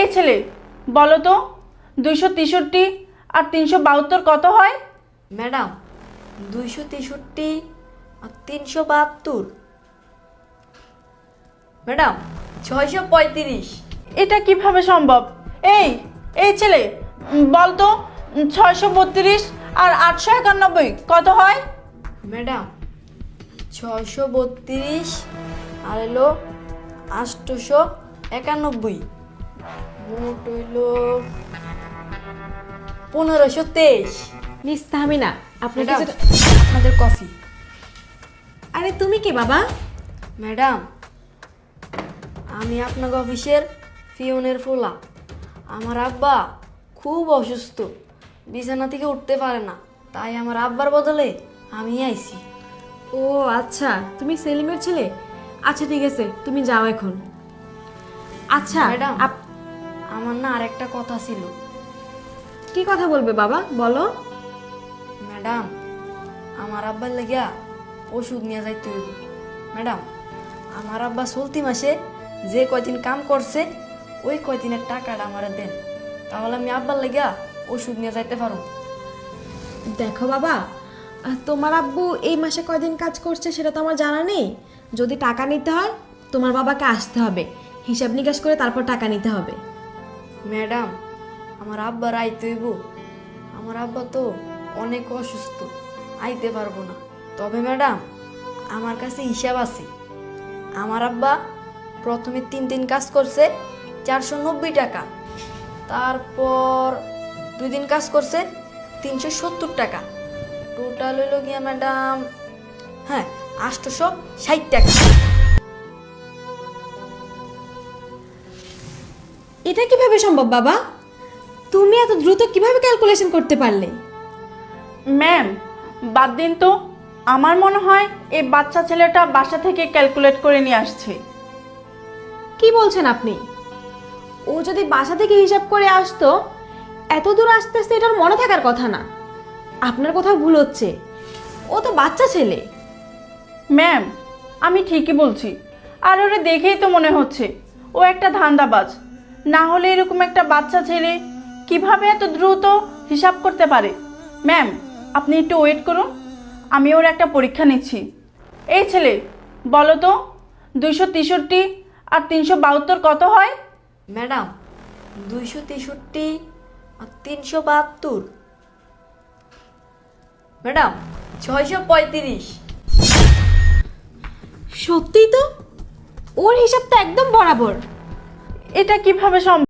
এই ছেলে বলো তো 263 আর 372 কত হয়? ম্যাডাম 263 আর 372 ম্যাডাম 635। এটা কিভাবে সম্ভব? এই এই ছেলে বল তো 632 আর 891 কত হয়? ম্যাডাম 632 আর হলো 891, মোট হইল 1523। মিস তাহমিনা, আপনার ম্যাডাম কিছু আপনাদের কফি। আরে তুমি কে বাবা? ম্যাডাম আমি আপনার অফিসের পিয়নের ফোলা। আমার আব্বা খুব অসুস্থ, বিছানা থেকে উঠতে পারে না, তাই আমার আব্বার বদলে আমি আইছি। ও আচ্ছা, তুমি সেলিমের ছেলে। আচ্ছা ঠিক আছে, তুমি যাও এখন। আচ্ছা ম্যাডাম আমার না আরেকটা কথা ছিল। কি কথা বলবে বাবা, বলো। ম্যাডাম আমার আব্বার লেগিয়া ওষুধ নিয়ে যাইতে হইব। ম্যাডাম আমার আব্বা চলতি মাসে যে কয়দিন কাম করছে ওই কয়দিনের টাকাটা আমার দেন, তাহলে আমি আব্বার লেগিয়া ওষুধ নিয়ে যাইতে পারো। দেখো বাবা, তোমার আব্বু এই মাসে কয়দিন কাজ করছে সেটা তো আমার জানা নেই। যদি টাকা নিতে হয় তোমার বাবাকে আসতে হবে, হিসাব নিকাশ করে তারপর টাকা নিতে হবে। ম্যাডাম আমার আব্বার আইতে হইব। আমার আব্বা তো অনেক অসুস্থ, আইতে পারবো না। তবে ম্যাডাম আমার কাছে হিসাব আছে। আমার আব্বা প্রথমে 3 দিন কাজ করছে 490 টাকা, তারপর 2 দিন কাজ করছে 370 টাকা, টোটাল হইল গিয়া ম্যাডাম 860 টাকা। এটা কিভাবে সম্ভব বাবা? তুমি এত দ্রুত কিভাবে ক্যালকুলেশন করতে পারলে? ম্যাম বাদ দিন তো, আমার মনে হয় এই বাচ্চা ছেলেটা বাসা থেকে ক্যালকুলেট করে নিয়ে আসছে। কি বলছেন আপনি? ও যদি বাসা থেকে হিসাব করে আসতো, এত দূর আসতে আসতে এটার মনে থাকার কথা না। আপনার কোথাও ভুল হচ্ছে, ও তো বাচ্চা ছেলে। ম্যাম আমি ঠিকই বলছি, আর ওরে দেখেই তো মনে হচ্ছে ও একটা ধান্দাবাজ। না হলে এরকম একটা বাচ্চা ছেলে কিভাবে এত দ্রুত হিসাব করতে পারে? ম্যাম আপনি একটু ওয়েট করুন, আমি ওর একটা পরীক্ষা নিচ্ছি। এই ছেলে বলো তো 263 আর 372 কত হয়? ম্যাডাম 263 আর 372 ম্যাডাম 635। সত্যিই তো, ওর হিসাব তো একদম বরাবর। এটা কিভাবে সম্ভব?